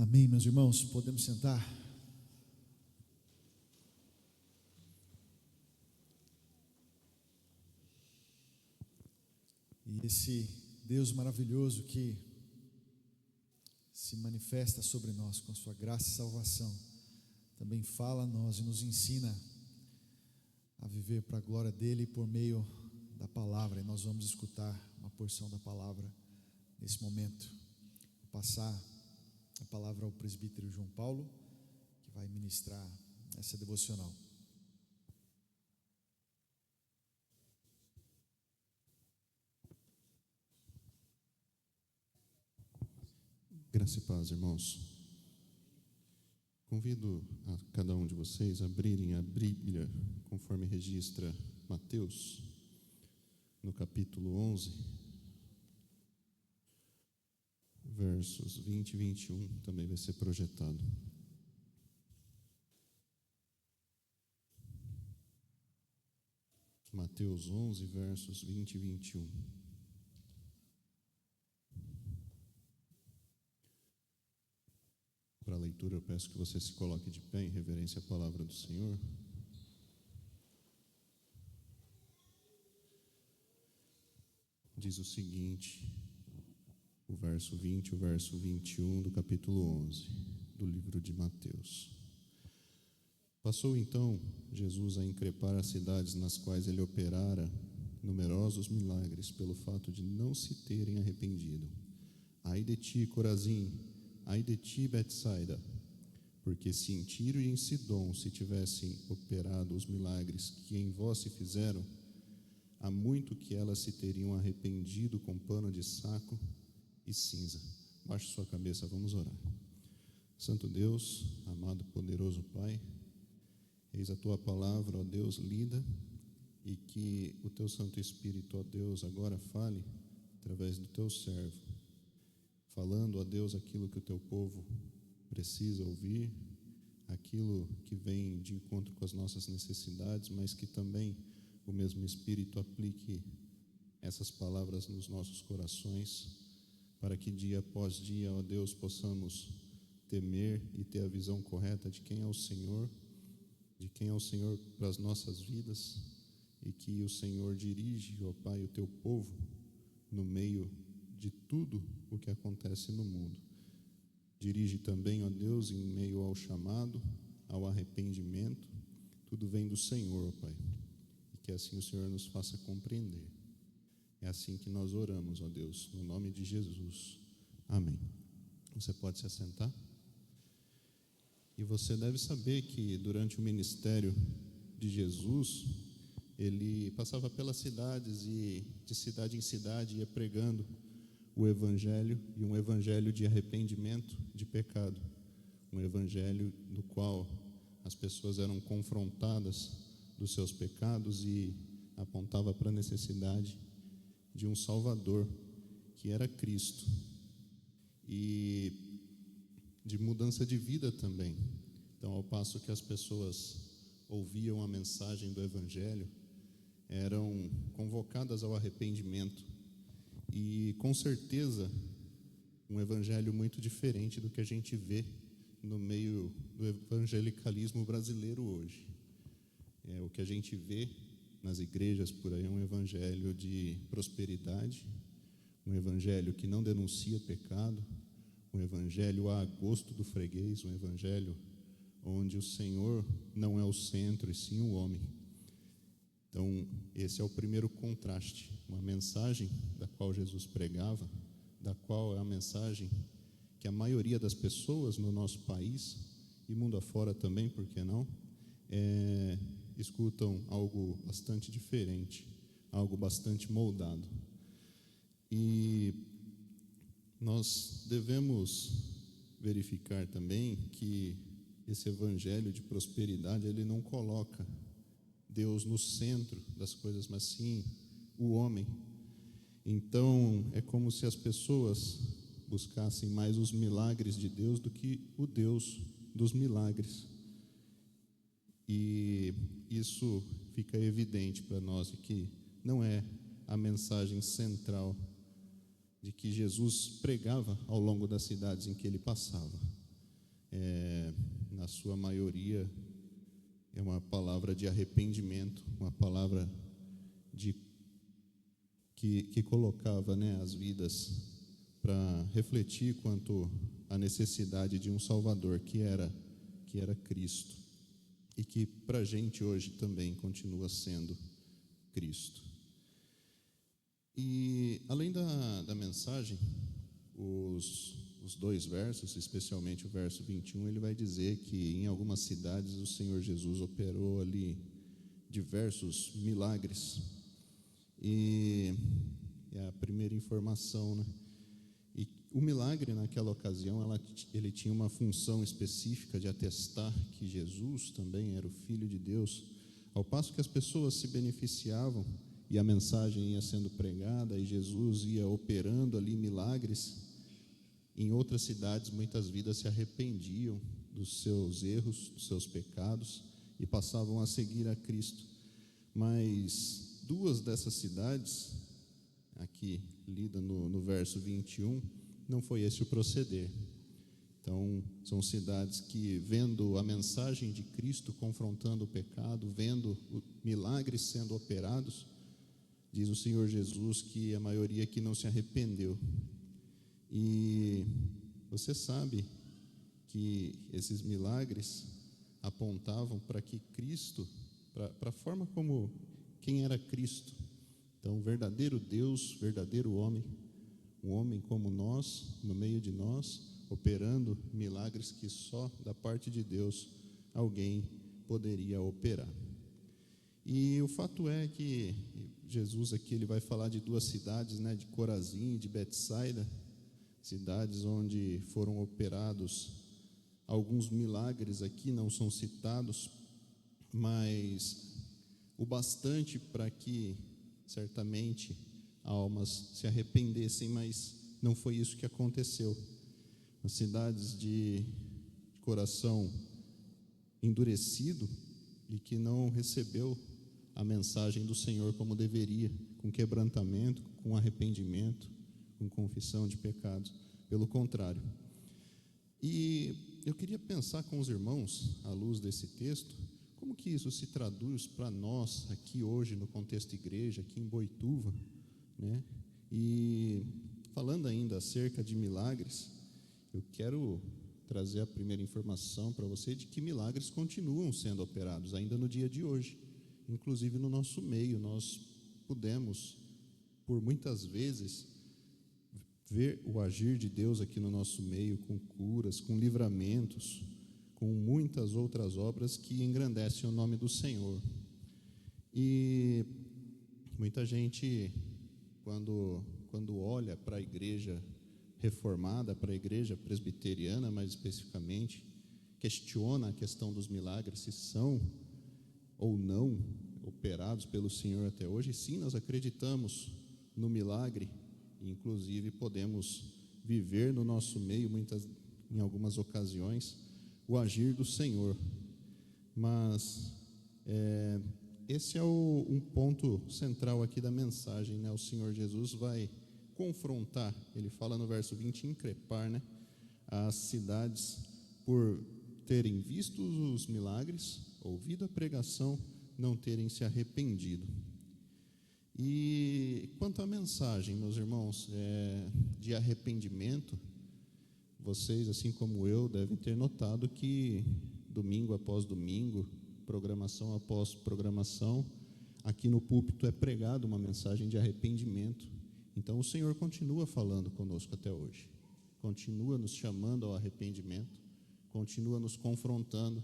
Amém, meus irmãos, podemos sentar? E esse Deus maravilhoso que se manifesta sobre nós com a sua graça e salvação, também fala a nós e nos ensina a viver para a glória dele por meio da palavra. E nós vamos escutar uma porção da palavra nesse momento. Vou passar a palavra ao presbítero João Paulo, que vai ministrar essa devocional. Graça e paz, irmãos. Convido a cada um de vocês a abrirem a Bíblia, conforme registra Mateus, no capítulo 11, versos 20 e 21, também vai ser projetado. Mateus 11, versos 20 e 21. Para a leitura, eu peço que você se coloque de pé em reverência à palavra do Senhor. Diz o seguinte, o verso 20 e o verso 21 do capítulo 11 do livro de Mateus. Passou então Jesus a increpar as cidades nas quais ele operara numerosos milagres pelo fato de não se terem arrependido. Ai de ti, Corazim! Ai de ti, Betsaida, porque se em Tiro e em Sidom se tivessem operado os milagres que em vós se fizeram, há muito que elas se teriam arrependido com pano de saco e cinza. Baixe sua cabeça, vamos orar. Santo Deus, amado poderoso Pai, eis a tua palavra, ó Deus, lida, e que o teu Santo Espírito, ó Deus, agora fale através do teu servo, falando, ó Deus, aquilo que o teu povo precisa ouvir, aquilo que vem de encontro com as nossas necessidades, mas que também o mesmo Espírito aplique essas palavras nos nossos corações, para que dia após dia, ó Deus, possamos temer e ter a visão correta de quem é o Senhor para as nossas vidas, e que o Senhor dirige, ó Pai, o teu povo no meio de tudo o que acontece no mundo. Dirige também, ó Deus, em meio ao chamado, ao arrependimento, tudo vem do Senhor, ó Pai, e que assim o Senhor nos faça compreender. É assim que nós oramos, ó Deus, no nome de Jesus. Amém. Você pode se assentar? E você deve saber que durante o ministério de Jesus, ele passava pelas cidades e de cidade em cidade ia pregando o evangelho, e um evangelho de arrependimento de pecado, um evangelho no qual as pessoas eram confrontadas dos seus pecados e apontava para a necessidade de um Salvador, que era Cristo, e de mudança de vida também. Então, ao passo que as pessoas ouviam a mensagem do evangelho, eram convocadas ao arrependimento. E com certeza um evangelho muito diferente do que a gente vê no meio do evangelicalismo brasileiro hoje. O que a gente vê nas igrejas por aí é um evangelho de prosperidade, um evangelho que não denuncia pecado, um evangelho a gosto do freguês, um evangelho onde o Senhor não é o centro e sim o homem. Então, esse é o primeiro contraste, uma mensagem da qual Jesus pregava, da qual é a mensagem que a maioria das pessoas no nosso país, e mundo afora também, por que não, escutam algo bastante diferente, algo bastante moldado. E nós devemos verificar também que esse evangelho de prosperidade, ele não coloca Deus no centro das coisas, mas sim o homem. Então, é como se as pessoas buscassem mais os milagres de Deus do que o Deus dos milagres. E isso fica evidente para nós, que não é a mensagem central de que Jesus pregava ao longo das cidades em que ele passava. na sua maioria, é uma palavra de arrependimento, uma palavra que colocava, né, as vidas para refletir quanto à necessidade de um Salvador, que era Cristo, e que para a gente hoje também continua sendo Cristo. E além da mensagem, os 2 versos, especialmente o verso 21, ele vai dizer que em algumas cidades o Senhor Jesus operou ali diversos milagres. E é a primeira informação, né? E o milagre naquela ocasião, ele tinha uma função específica de atestar que Jesus também era o Filho de Deus, ao passo que as pessoas se beneficiavam e a mensagem ia sendo pregada e Jesus ia operando ali milagres. Em outras cidades, muitas vidas se arrependiam dos seus erros, dos seus pecados e passavam a seguir a Cristo. Mas 2 dessas cidades, aqui lida no verso 21, não foi esse o proceder. Então, são cidades que, vendo a mensagem de Cristo confrontando o pecado, vendo milagres sendo operados, diz o Senhor Jesus que a maioria que não se arrependeu. E você sabe que esses milagres apontavam para que Cristo, para a forma como quem era Cristo. Então, verdadeiro Deus, verdadeiro homem, um homem como nós, no meio de nós, operando milagres que só da parte de Deus alguém poderia operar. E o fato é que Jesus aqui ele vai falar de 2 cidades, né, de Corazim e de Betsaida, cidades onde foram operados alguns milagres. Aqui não são citados, mas o bastante para que certamente almas se arrependessem, mas não foi isso que aconteceu. As cidades de coração endurecido e que não recebeu a mensagem do Senhor como deveria, com quebrantamento, com arrependimento, com confissão de pecados. Pelo contrário. E eu queria pensar com os irmãos, à luz desse texto, como que isso se traduz para nós aqui hoje no contexto igreja, aqui em Boituva, né? E falando ainda acerca de milagres, eu quero trazer a primeira informação para você de que milagres continuam sendo operados ainda no dia de hoje. Inclusive no nosso meio, nós pudemos, por muitas vezes, ver o agir de Deus aqui no nosso meio, com curas, com livramentos, com muitas outras obras que engrandecem o nome do Senhor. E muita gente, quando olha para a igreja reformada, para a igreja presbiteriana mais especificamente, questiona a questão dos milagres, se são ou não operados pelo Senhor até hoje. Sim, nós acreditamos no milagre, e inclusive podemos viver no nosso meio, em algumas ocasiões, o agir do Senhor. Mas esse é um ponto central aqui da mensagem, né? O Senhor Jesus vai confrontar, ele fala no verso 20, increpar, né, as cidades por terem visto os milagres, ouvido a pregação, não terem se arrependido. E quanto à mensagem, meus irmãos, de arrependimento, vocês, assim como eu, devem ter notado que domingo após domingo, programação após programação, aqui no púlpito é pregada uma mensagem de arrependimento. Então o Senhor continua falando conosco até hoje, continua nos chamando ao arrependimento, continua nos confrontando,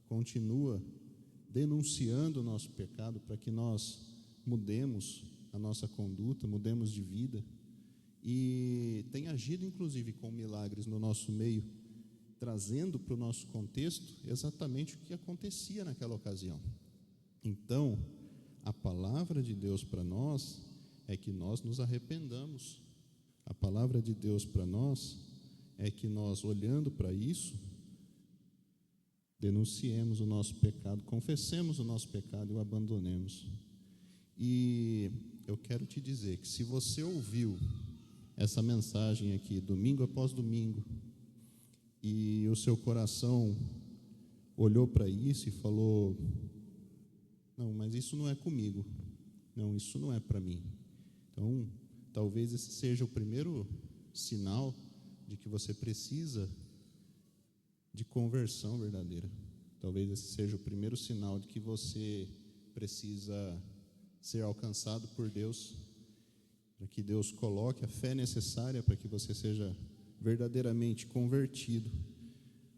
continua denunciando o nosso pecado para que nós mudemos a nossa conduta, mudemos de vida, e tem agido inclusive com milagres no nosso meio, trazendo para o nosso contexto exatamente o que acontecia naquela ocasião. Então, a palavra de Deus para nós é que nós nos arrependamos. A palavra de Deus para nós é que nós, olhando para isso, denunciemos o nosso pecado, confessemos o nosso pecado e o abandonemos. E eu quero te dizer que se você ouviu essa mensagem aqui, domingo após domingo, e o seu coração olhou para isso e falou: não, mas isso não é comigo, não, isso não é para mim. Então, talvez esse seja o primeiro sinal de que você precisa de conversão verdadeira. Talvez esse seja o primeiro sinal de que você precisa ser alcançado por Deus, para que Deus coloque a fé necessária para que você seja verdadeiramente convertido,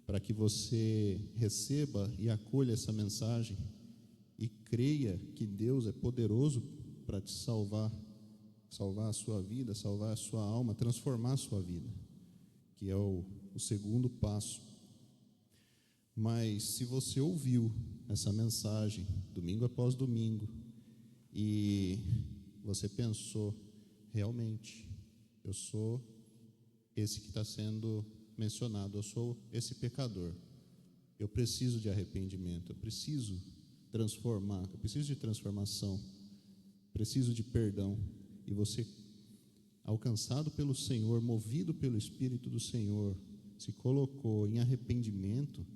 para que você receba e acolha essa mensagem e creia que Deus é poderoso para te salvar a sua vida, salvar a sua alma, transformar a sua vida, que é o segundo passo. Mas se você ouviu essa mensagem domingo após domingo e você pensou: realmente, eu sou esse que está sendo mencionado, eu sou esse pecador, eu preciso de arrependimento, eu preciso transformar, eu preciso de transformação, preciso de perdão, e você, alcançado pelo Senhor, movido pelo Espírito do Senhor, se colocou em arrependimento,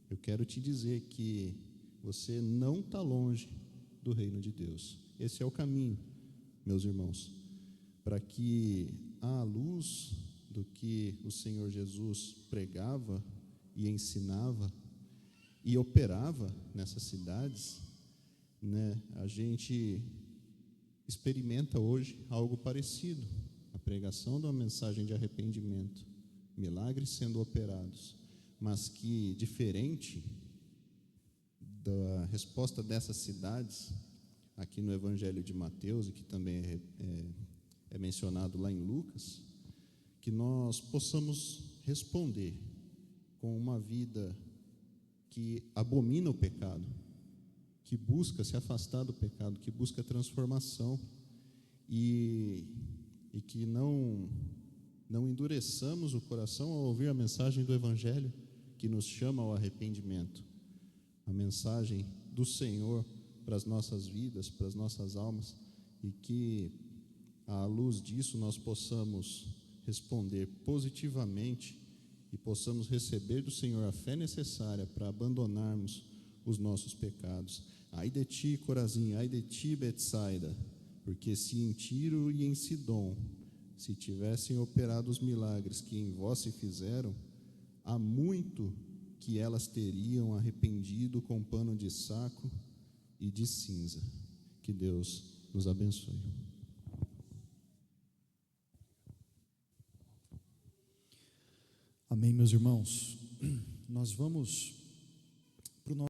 eu quero te dizer que você não está longe do reino de Deus. Esse é o caminho, meus irmãos, para que, à luz do que o Senhor Jesus pregava e ensinava e operava nessas cidades, né, a gente experimenta hoje algo parecido, a pregação de uma mensagem de arrependimento, milagres sendo operados, mas que, diferente da resposta dessas cidades, aqui no Evangelho de Mateus, e que também é mencionado lá em Lucas, que nós possamos responder com uma vida que abomina o pecado, que busca se afastar do pecado, que busca transformação, e que não endureçamos o coração ao ouvir a mensagem do Evangelho que nos chama ao arrependimento, a mensagem do Senhor para as nossas vidas, para as nossas almas, e que, à luz disso, nós possamos responder positivamente e possamos receber do Senhor a fé necessária para abandonarmos os nossos pecados. Ai de ti, Corazim, ai de ti, Betsaida, porque se em Tiro e em Sidom se tivessem operado os milagres que em vós se fizeram, há muito que elas teriam arrependido com pano de saco e de cinza. Que Deus nos abençoe. Amém, meus irmãos. Nós vamos para o nosso